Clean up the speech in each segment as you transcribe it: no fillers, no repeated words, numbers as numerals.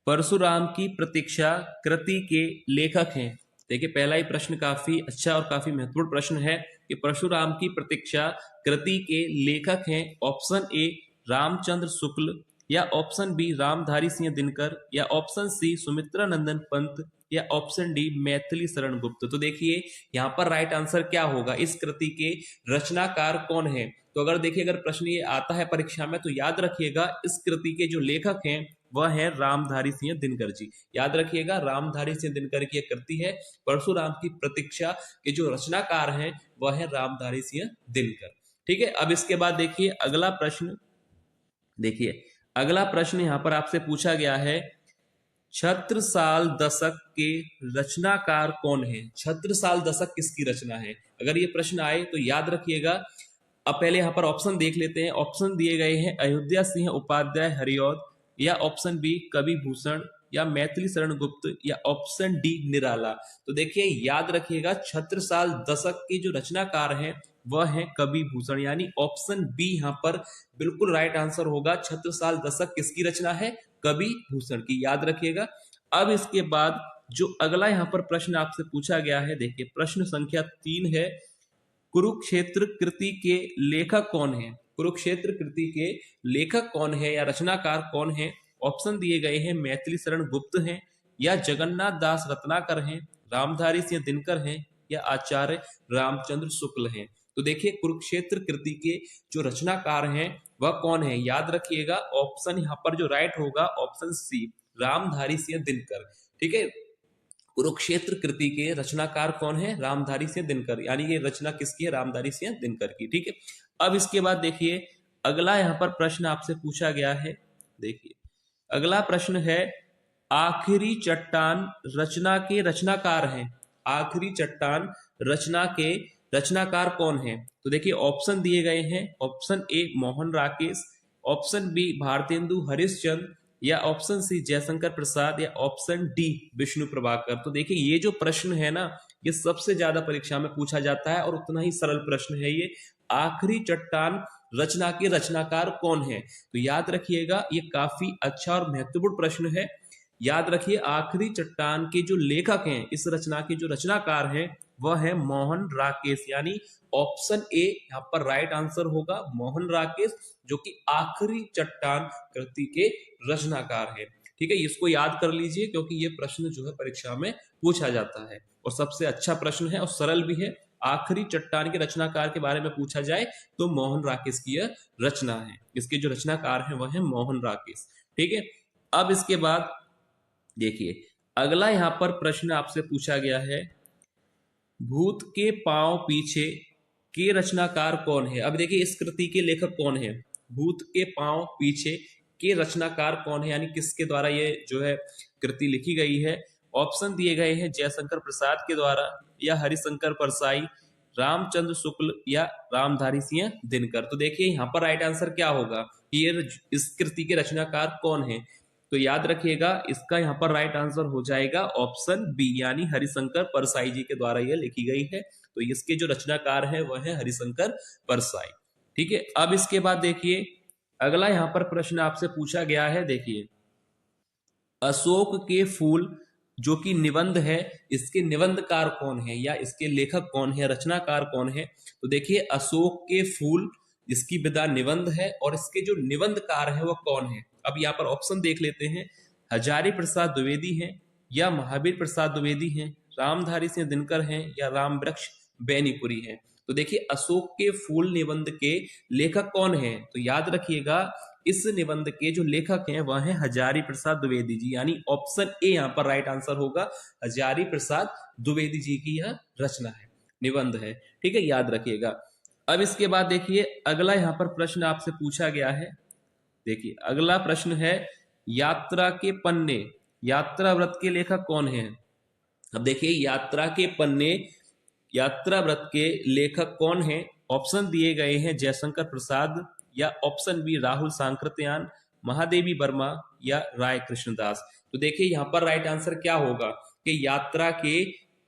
परशुराम की प्रतीक्षा कृति के लेखक हैं। देखिए पहला ही प्रश्न काफी अच्छा और काफी महत्वपूर्ण प्रश्न है कि परशुराम की प्रतीक्षा कृति के लेखक हैं। ऑप्शन ए रामचंद्र शुक्ल, या ऑप्शन बी रामधारी सिंह दिनकर, या ऑप्शन सी सुमित्रा नंदन पंत, या ऑप्शन डी मैथिली शरण गुप्त। तो देखिए यहाँ पर राइट आंसर क्या होगा, इस कृति के रचनाकार कौन है। तो अगर देखिए अगर प्रश्न ये आता है परीक्षा में तो याद रखिएगा इस कृति के जो लेखक हैं वह है रामधारी सिंह दिनकर जी। याद रखिएगा रामधारी सिंह दिनकर की कृति है। परशुराम की प्रतीक्षा के जो रचनाकार हैं वह है रामधारी सिंह दिनकर। ठीक है, अब इसके बाद देखिए अगला प्रश्न। देखिए अगला प्रश्न यहाँ पर आपसे पूछा गया है, छत्रसाल दशक के रचनाकार कौन है। छत्रसाल दशक किसकी रचना है। अगर ये प्रश्न आए तो याद रखिएगा। अब पहले यहाँ पर ऑप्शन देख लेते हैं। ऑप्शन दिए गए हैं अयोध्या सिंह उपाध्याय हरिऔध, या ऑप्शन बी कवि भूषण, या मैथिली शरण गुप्त, या ऑप्शन डी निराला। तो देखिए याद रखिएगा छत्रसाल दशक के जो रचनाकार हैं वह है कवि भूषण, यानी ऑप्शन बी यहाँ पर बिल्कुल राइट आंसर होगा। छत्रसाल दशक किसकी रचना है, कवि भूषण की, याद रखिएगा। अब इसके बाद जो अगला यहाँ पर प्रश्न आपसे पूछा गया है, देखिए प्रश्न संख्या 3 है, कुरुक्षेत्र कृति के लेखक कौन है। कुरुक्षेत्र कृति के लेखक कौन है या रचनाकार कौन है। ऑप्शन दिए गए हैं मैथिली शरण गुप्त हैं, या जगन्नाथ दास रत्नाकर हैं, रामधारी सिंह दिनकर हैं, या आचार्य रामचंद्र शुक्ल हैं। तो देखिए कुरुक्षेत्र कृति के जो रचनाकार हैं वह कौन है, याद रखिएगा। ऑप्शन यहाँ पर जो राइट होगा ऑप्शन सी रामधारी सिंह दिनकर। ठीक है, कुरुक्षेत्र कृति के रचनाकार कौन है, रामधारी सिंह दिनकर, यानी ये रचना किसकी है, रामधारी सिंह दिनकर की। ठीक है, अब इसके बाद देखिए अगला यहाँ पर प्रश्न आपसे पूछा गया है। देखिए अगला प्रश्न है, आखिरी चट्टान रचना के रचनाकार हैं। आखिरी चट्टान रचना के रचनाकार कौन है। तो देखिए ऑप्शन दिए गए हैं। Option A Mohan Rakesh, option B Bharatendu Harishchandra, या ऑप्शन सी जयशंकर प्रसाद, या ऑप्शन डी विष्णु प्रभाकर। तो देखिए ये जो प्रश्न है ना ये सबसे ज्यादा परीक्षा में पूछा जाता है और उतना ही सरल प्रश्न है ये। आखिरी चट्टान रचना के रचनाकार कौन है। तो याद रखिएगा ये काफी अच्छा और महत्वपूर्ण प्रश्न है। याद रखिए आखिरी चट्टान के जो लेखक हैं, इस रचना के जो रचनाकार हैं वह है मोहन राकेश, यानी ऑप्शन ए यहाँ पर राइट आंसर होगा मोहन राकेश, जो कि आखिरी चट्टान कृति के रचनाकार है। ठीक है, इसको याद कर लीजिए क्योंकि ये प्रश्न जो है परीक्षा में पूछा जाता है और सबसे अच्छा प्रश्न है और सरल भी है। आखिरी चट्टान के रचनाकार के बारे में पूछा जाए तो मोहन राकेश की यह रचना है। इसके जो रचनाकार हैं वह है मोहन राकेश। ठीक है, अब इसके बाद देखिए अगला यहाँ पर प्रश्न आपसे पूछा गया है, भूत के पांव पीछे के रचनाकार कौन है। अब देखिए इस कृति के लेखक कौन है, भूत के पांव पीछे के रचनाकार कौन है, यानी किसके द्वारा ये जो है कृति लिखी गई है। ऑप्शन दिए गए हैं जयशंकर प्रसाद के द्वारा, या हरिशंकर परसाई, रामचंद्र शुक्ल, या रामधारी सिंह दिनकर। तो देखिए यहाँ पर राइट आंसर क्या होगा कि ये इस कृति के रचनाकार कौन है। तो याद रखिएगा इसका यहाँ पर राइट आंसर हो जाएगा ऑप्शन बी, यानी हरिशंकर परसाई जी के द्वारा यह लिखी गई है। तो इसके जो रचनाकार है वह है हरिशंकर परसाई। ठीक है, अब इसके बाद देखिए अगला यहाँ पर प्रश्न आपसे पूछा गया है। देखिए अशोक के फूल जो कि निबंध है, इसके निबंधकार कौन है या इसके लेखक कौन है, रचनाकार कौन है। तो देखिए अशोक के फूल इसकी विधा निबंध है और इसके जो निबंधकार है वह कौन है। अब यहाँ पर ऑप्शन देख लेते हैं, हजारी प्रसाद द्विवेदी हैं, या महावीर प्रसाद द्विवेदी हैं, रामधारी सिंह दिनकर हैं, या राम वृक्ष बैनीपुरी हैं। तो देखिए अशोक के फूल निबंध के लेखक कौन है। तो याद रखिएगा इस निबंध के जो लेखक हैं वह है हजारी प्रसाद द्विवेदी जी, यानी ऑप्शन ए यहाँ पर राइट आंसर होगा। हजारी प्रसाद द्विवेदी जी की यह रचना है, निबंध है। ठीक है, याद रखिएगा। अब इसके बाद देखिए अगला यहाँ पर प्रश्न आपसे पूछा गया है। देखिए अगला प्रश्न है, यात्रा के पन्ने यात्रा व्रत के लेखक कौन है। अब देखिए यात्रा के पन्ने यात्रा व्रत के लेखक कौन है। ऑप्शन दिए गए हैं जयशंकर प्रसाद, या ऑप्शन बी राहुल सांकृत्यायन, महादेवी वर्मा, या राय कृष्णदास। तो देखिए यहाँ पर राइट आंसर क्या होगा कि यात्रा के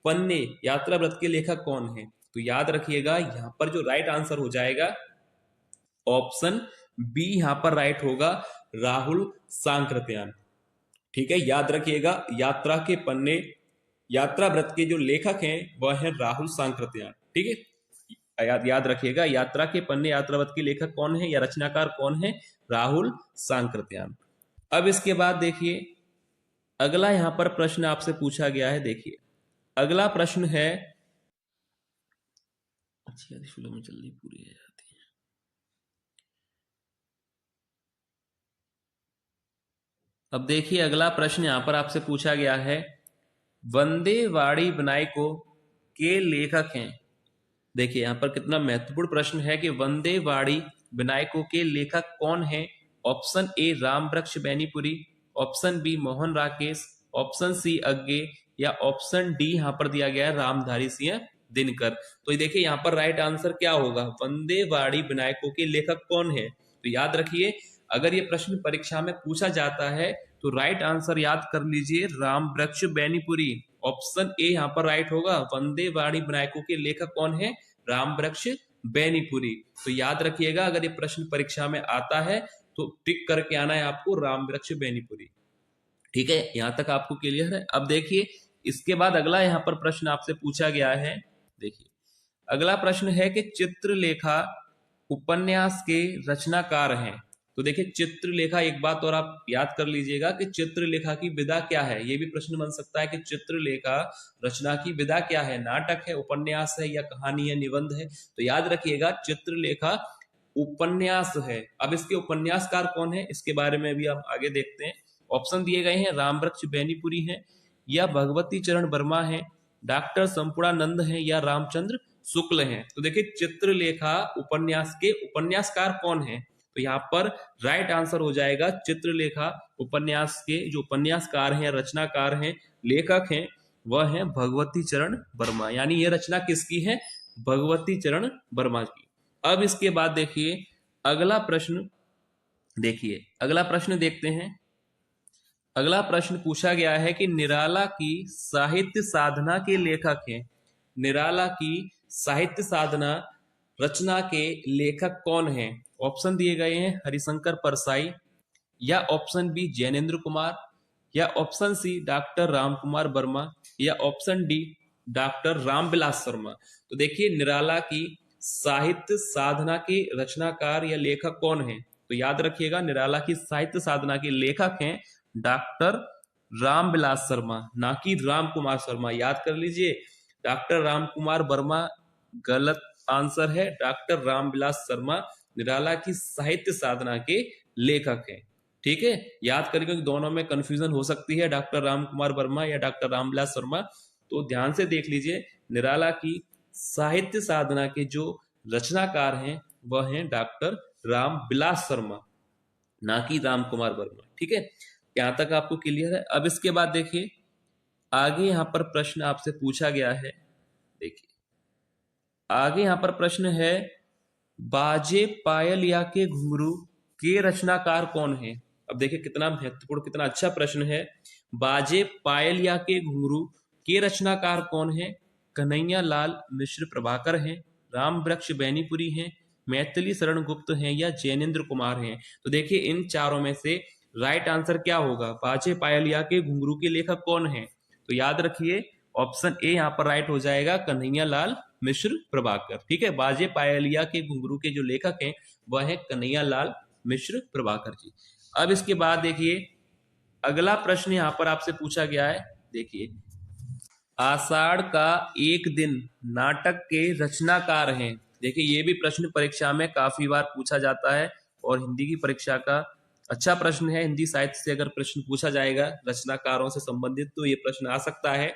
पन्ने यात्रा व्रत के लेखक कौन है। तो याद रखिएगा यहाँ पर जो राइट आंसर हो जाएगा ऑप्शन बी यहाँ पर राइट होगा, राहुल सांकृत्यायन। ठीक है, याद रखिएगा यात्रा के पन्ने, यात्रा व्रत के जो लेखक हैं वह है राहुल सांकृत्यायन। ठीक है, याद रखिएगा यात्रा के पन्ने यात्रा व्रत के लेखक कौन है या रचनाकार कौन है, राहुल सांकृत्यायन। अब इसके बाद देखिए अगला यहां पर प्रश्न आपसे पूछा गया है। देखिए अगला प्रश्न है, अच्छी में जल्दी पूरी है जाती है। अब देखिए अगला प्रश्न यहां पर आपसे पूछा गया है, वंदे वाणी विनायकों के लेखक हैं। देखिए यहां पर कितना महत्वपूर्ण प्रश्न है कि वंदे वाणी विनायकों के लेखक कौन है। Option A Ram Vriksh Benipuri, option B Mohan Rakesh, option C Agyeya, या ऑप्शन डी यहां पर दिया गया है रामधारी सिंह दिनकर। तो देखिए यहां पर राइट आंसर क्या होगा, वंदे वाणी विनायकों के लेखक कौन है। तो याद रखिए अगर ये प्रश्न परीक्षा में पूछा जाता है तो राइट आंसर याद कर लीजिए राम वृक्ष बेनीपुरी। ऑप्शन ए यहां पर राइट होगा, वंदे वाणी विनायकों के लेखक कौन है, राम वृक्ष बेनीपुरी। तो याद रखिएगा अगर ये प्रश्न परीक्षा में आता है तो टिक करके आना है आपको राम वृक्ष बेनीपुरी। ठीक है, यहां तक आपको क्लियर है। अब देखिए इसके बाद अगला यहां पर प्रश्न आपसे पूछा गया है। देखिए अगला प्रश्न है कि चित्रलेखा उपन्यास के रचनाकार हैं। तो देखिए चित्रलेखा, एक बात और आप याद कर लीजिएगा कि चित्रलेखा की विधा क्या है। ये भी प्रश्न बन सकता है कि चित्रलेखा रचना की विधा क्या है, नाटक है, उपन्यास है, या कहानी है, निबंध है। तो याद रखिएगा चित्रलेखा उपन्यास है। अब इसके उपन्यासकार कौन है इसके बारे में भी हम आगे देखते हैं। ऑप्शन दिए गए हैं, रामवृक्ष बेनीपुरी है, या भगवती चरण वर्मा है, डॉक्टर संपूर्णानंद है, या रामचंद्र शुक्ल हैं। तो देखिए चित्रलेखा उपन्यास के उपन्यासकार कौन है, तो यहाँ पर राइट आंसर हो जाएगा चित्रलेखा उपन्यास के जो उपन्यासकार हैं, रचनाकार हैं, लेखक हैं, वह हैं भगवती चरण वर्मा। यानी यह रचना किसकी है, भगवती चरण वर्मा की। अब इसके बाद देखिए अगला प्रश्न, देखिए अगला प्रश्न देखते हैं। अगला प्रश्न पूछा गया है कि निराला की साहित्य साधना के लेखक हैं। निराला की साहित्य साधना रचना के लेखक कौन हैं। ऑप्शन दिए गए हैं, हरिशंकर परसाई, या ऑप्शन बी जैनेन्द्र कुमार, या option C doctor Ramkumar Verma, या option D doctor Ramvilas Sharma. तो देखिए निराला की साहित्य साधना के रचनाकार या लेखक कौन है, तो याद रखिएगा निराला की साहित्य साधना के लेखक हैं डॉक्टर रामविलास शर्मा, ना कि राम कुमार शर्मा। याद कर लीजिए डॉक्टर रामकुमार वर्मा गलत आंसर है, डॉक्टर रामविलास शर्मा निराला की साहित्य साधना के लेखक हैं। ठीक है, याद करें क्योंकि दोनों में कंफ्यूजन हो सकती है, डॉक्टर रामकुमार वर्मा या डॉक्टर रामविलास शर्मा। तो ध्यान से देख लीजिए निराला की साहित्य साधना के जो रचनाकार हैं वह हैं डॉक्टर रामविलास शर्मा, ना कि रामकुमार वर्मा। ठीक है, यहां तक आपको क्लियर है। अब इसके बाद देखिए आगे यहां पर प्रश्न आपसे पूछा गया है। देखिए आगे यहां पर प्रश्न है, बाजे पायलिया के घुंघरू के रचनाकार कौन है। अब देखिए कितना महत्वपूर्ण, कितना अच्छा प्रश्न है। बाजे पायलिया के घुंघरू के रचनाकार कौन है। कन्हैया लाल मिश्र प्रभाकर हैं, राम वृक्ष बेनीपुरी हैं, मैथिली शरण गुप्त हैं, या जैनेन्द्र कुमार हैं। तो देखिए इन चारों में से राइट आंसर क्या होगा, बाजे पायलिया के घुंघरू के लेखक कौन है। तो याद रखिए ऑप्शन ए यहाँ पर राइट हो जाएगा, कन्हैया लाल मिश्र प्रभाकर। ठीक है, बाजे पायलिया के घुंघरू के जो लेखक हैं वह है कन्हैया लाल मिश्र प्रभाकर जी। अब इसके बाद देखिए अगला प्रश्न यहाँ पर आपसे पूछा गया है। देखिए आषाढ़ का एक दिन नाटक के रचनाकार हैं। देखिए ये भी प्रश्न परीक्षा में काफी बार पूछा जाता है और हिंदी की परीक्षा का अच्छा प्रश्न है। हिंदी साहित्य से अगर प्रश्न पूछा जाएगा रचनाकारों से संबंधित तो ये प्रश्न आ सकता है।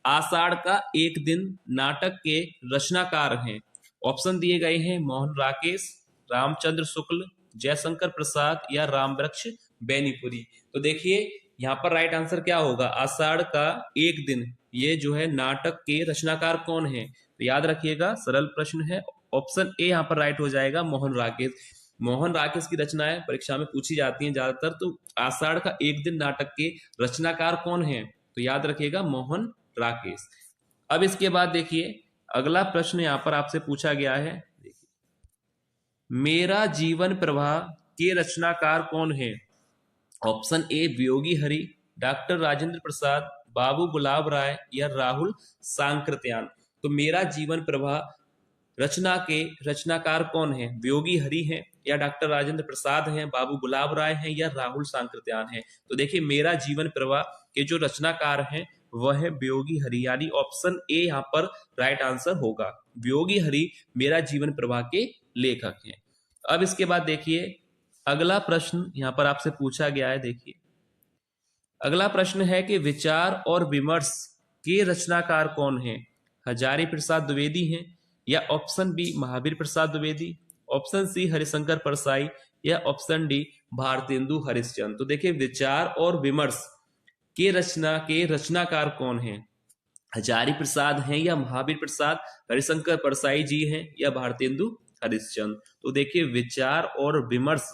आषाढ़ का एक दिन नाटक के रचनाकार हैं। ऑप्शन दिए गए हैं, मोहन राकेश, रामचंद्र शुक्ल, जयशंकर प्रसाद, या रामवृक्ष बेनीपुरी। तो देखिए यहाँ पर राइट आंसर क्या होगा, आषाढ़ का एक दिन, ये जो है नाटक के रचनाकार कौन है। तो याद रखिएगा सरल प्रश्न है, ऑप्शन ए यहाँ पर राइट हो जाएगा, मोहन राकेश। मोहन राकेश की रचनाएं परीक्षा में पूछी जाती हैं ज्यादातर। तो आषाढ़ का एक दिन नाटक के रचनाकार कौन है, तो याद रखिएगा मोहन राकेश। अब इसके बाद देखिए अगला प्रश्न यहां पर आपसे पूछा गया है। देखिए मेरा जीवन प्रवाह के रचनाकार कौन है। Option A Viyogi Hari, doctor Rajendra Prasad, बाबू गुलाब राय या राहुल सांकृत्यायन। तो मेरा जीवन प्रभा रचना के रचनाकार कौन है? वियोगी हरि हैं या डॉक्टर राजेंद्र प्रसाद हैं, बाबू गुलाब राय हैं या राहुल सांकृत्यायन हैं। तो देखिए मेरा जीवन प्रभा के जो रचनाकार हैं वह है वियोगी हरि, यानी ऑप्शन ए यहाँ पर राइट आंसर होगा। वियोगी हरि मेरा जीवन प्रभा के लेखक हैं। अब इसके बाद देखिए अगला प्रश्न यहाँ पर आपसे पूछा गया है। देखिए अगला प्रश्न है कि विचार और विमर्श के रचनाकार कौन है? हजारी प्रसाद द्विवेदी हैं या option B Mahavir Prasad Dwivedi, option C Harishankar Parsai या ऑप्शन डी भारतेंदु हरिश्चंद्र। तो देखिए विचार और विमर्श के रचनाकार कौन है? हजारी प्रसाद हैं या महावीर प्रसाद, हरिशंकर परसाई जी हैं या भारतेंदु हरिश्चंद्र। तो देखिए विचार और विमर्श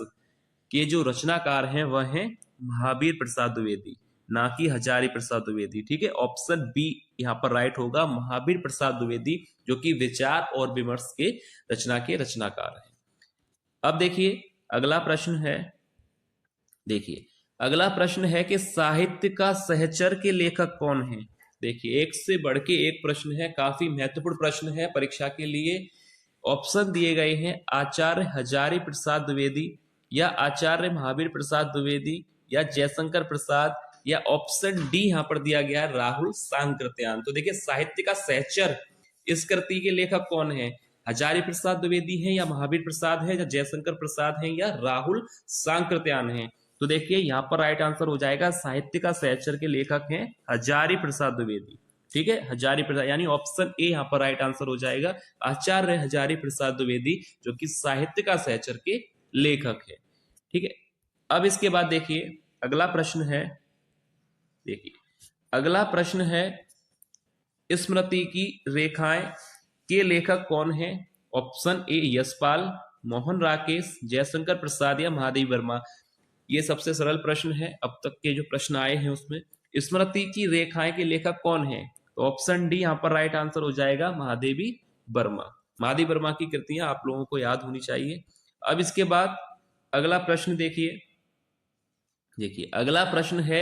के जो रचनाकार हैं वह हैं महावीर प्रसाद द्विवेदी, ना कि हजारी प्रसाद द्विवेदी। ठीक है, ऑप्शन बी यहाँ पर राइट होगा, महावीर प्रसाद द्विवेदी जो कि विचार और विमर्श के रचनाकार हैं। अब देखिए अगला प्रश्न है। देखिए अगला प्रश्न है कि साहित्य का सहचर के लेखक कौन है? देखिए एक से बढ़ के एक प्रश्न है, काफी महत्वपूर्ण प्रश्न है परीक्षा के लिए। ऑप्शन दिए गए हैं आचार्य हजारी प्रसाद द्विवेदी या आचार्य महावीर प्रसाद द्विवेदी या जयशंकर प्रसाद या ऑप्शन डी यहाँ पर दिया गया है राहुल सांकृत्यायन। तो देखिए साहित्य का सहचर इस कृति के लेखक कौन है? हजारी प्रसाद द्विवेदी हैं या महावीर प्रसाद है या जयशंकर प्रसाद हैं या राहुल सांकृत्यायन हैं। तो देखिए यहाँ पर राइट आंसर हो जाएगा साहित्य का सहचर के लेखक हैं हजारी प्रसाद द्विवेदी। ठीक है, हजारी प्रसाद, यानी ऑप्शन ए यहाँ पर राइट आंसर हो जाएगा, आचार्य हजारी प्रसाद द्विवेदी जो कि साहित्य का सहचर के लेखक है। ठीक है, अब इसके बाद देखिए अगला प्रश्न है। देखिए अगला प्रश्न है स्मृति की रेखाएं के लेखक कौन है? ऑप्शन ए यशपाल, मोहन राकेश, जयशंकर प्रसाद या महादेवी वर्मा। ये सबसे सरल प्रश्न है अब तक के जो प्रश्न आए हैं उसमें। स्मृति की रेखाएं के लेखक कौन है? तो ऑप्शन डी यहाँ पर राइट आंसर हो जाएगा, महादेवी वर्मा। महादेवी वर्मा की कृतियां आप लोगों को याद होनी चाहिए। अब इसके बाद अगला प्रश्न देखिए। देखिए अगला प्रश्न है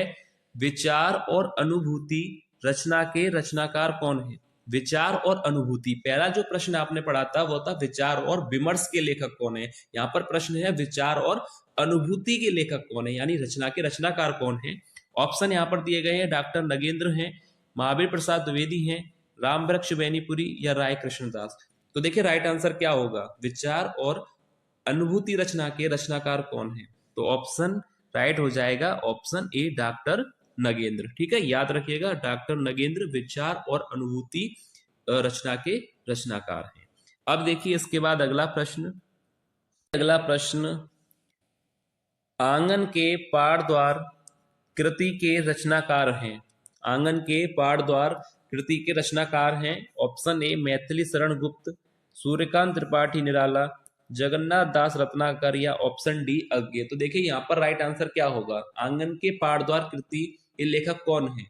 विचार और अनुभूति रचना के रचनाकार कौन है? विचार और अनुभूति, पहला जो प्रश्न आपने पढ़ा था वो था विचार और विमर्श के लेखक कौन है। यहाँ पर प्रश्न है विचार और अनुभूति के लेखक कौन है, यानी रचना के रचनाकार कौन है। ऑप्शन यहाँ पर दिए गए हैं डॉक्टर नगेंद्र हैं, महावीर प्रसाद द्विवेदी हैं, राम वृक्ष बेनीपुरी या राय कृष्णदास। तो देखिए राइट आंसर क्या होगा? विचार और अनुभूति रचना के रचनाकार कौन है? तो ऑप्शन राइट हो जाएगा, ऑप्शन ए डॉक्टर नगेंद्र। ठीक है, याद रखिएगा डॉक्टर नगेंद्र विचार और अनुभूति रचना के रचनाकार हैं। अब देखिए इसके बाद अगला प्रश्न आंगन के पाड़ द्वार कृति के रचनाकार हैं। आंगन के पाड़ द्वार कृति के रचनाकार हैं। ऑप्शन ए मैथिली शरण गुप्त, सूर्यकांत त्रिपाठी निराला, जगन्नाथ दास रत्नाकर या ऑप्शन डी अज्ञे। तो देखिए यहाँ पर राइट आंसर क्या होगा? आंगन के पाड़ द्वार कृति के लेखक कौन है?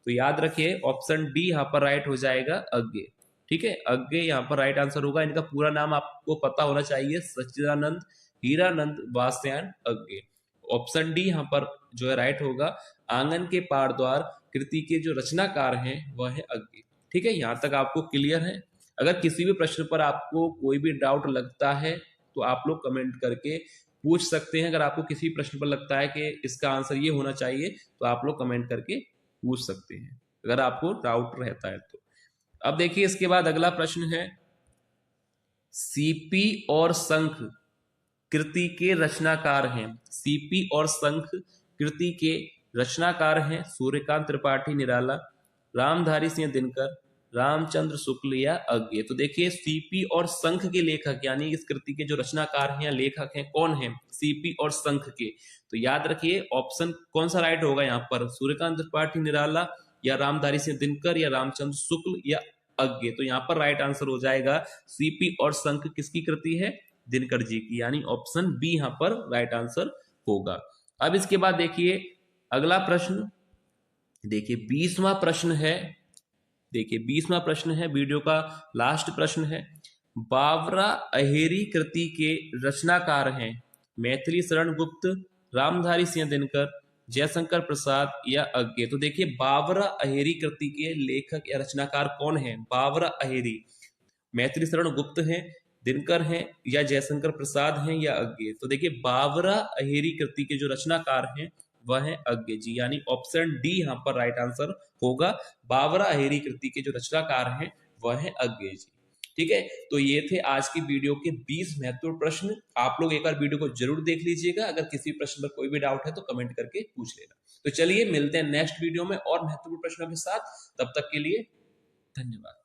तो याद रखिए ऑप्शन डी यहाँ पर राइट हो जाएगा, अज्ञे। ठीक है, अज्ञे यहाँ पर राइट आंसर होगा। इनका पूरा नाम आपको पता होना चाहिए, सच्चिदानंद हीरानंद वात्स्यायन अज्ञे। ऑप्शन डी यहाँ पर जो है राइट होगा। आंगन के पाड़ द्वार कृति के जो रचनाकार हैं वह है अज्ञे। ठीक है, यहाँ तक आपको क्लियर है? अगर किसी भी प्रश्न पर आपको कोई भी डाउट लगता है तो आप लोग कमेंट करके पूछ सकते हैं। अगर आपको किसी प्रश्न पर लगता है कि इसका आंसर ये होना चाहिए तो आप लोग कमेंट करके पूछ सकते हैं, अगर आपको डाउट रहता है तो। अब देखिए इसके बाद अगला प्रश्न है सीपी और शंख कृति के रचनाकार हैं। सीपी और शंख कृति के रचनाकार हैं सूर्यकांत त्रिपाठी निराला, रामधारी सिंह दिनकर, रामचंद्र शुक्ल या अज्ञे। तो देखिए सीपी और शंख के लेखक यानी इस कृति के जो रचनाकार हैं या लेखक हैं कौन है? सीपी और शंख के। तो याद रखिए ऑप्शन कौन सा राइट होगा यहाँ पर? सूर्यकांत त्रिपाठी निराला या रामधारी सिंह दिनकर या रामचंद्र शुक्ल या अज्ञे। तो यहाँ पर राइट आंसर हो जाएगा सीपी और शंख किसकी कृति है? दिनकर जी की, यानी ऑप्शन बी यहाँ पर राइट आंसर होगा। अब इसके बाद देखिए अगला प्रश्न। देखिए 20वां प्रश्न है। देखिए 20वां प्रश्न है, वीडियो का लास्ट प्रश्न है। बावरा अहेरी कृति के रचनाकार हैं मैथिली शरण गुप्त, रामधारी सिंह दिनकर, जयशंकर प्रसाद या अज्ञे। तो देखिए बावरा अहेरी कृति के लेखक या रचनाकार कौन है? बावरा अहेरी, मैथिली शरण गुप्त हैं, दिनकर हैं, या जयशंकर प्रसाद हैं, या अज्ञे। तो देखिए बावरा अहेरी कृति के जो रचनाकार हैं वह है अज्ञे जी, यानी ऑप्शन डी यहाँ पर राइट आंसर होगा। बावरा अहेरी कृति के जो रचनाकार हैं वह है अज्ञे जी। ठीक है, तो ये थे आज की वीडियो के 20 महत्वपूर्ण प्रश्न। आप लोग एक बार वीडियो को जरूर देख लीजिएगा। अगर किसी प्रश्न पर कोई भी डाउट है तो कमेंट करके पूछ लेना। तो चलिए मिलते हैं नेक्स्ट वीडियो में और महत्वपूर्ण प्रश्नों के साथ। तब तक के लिए धन्यवाद।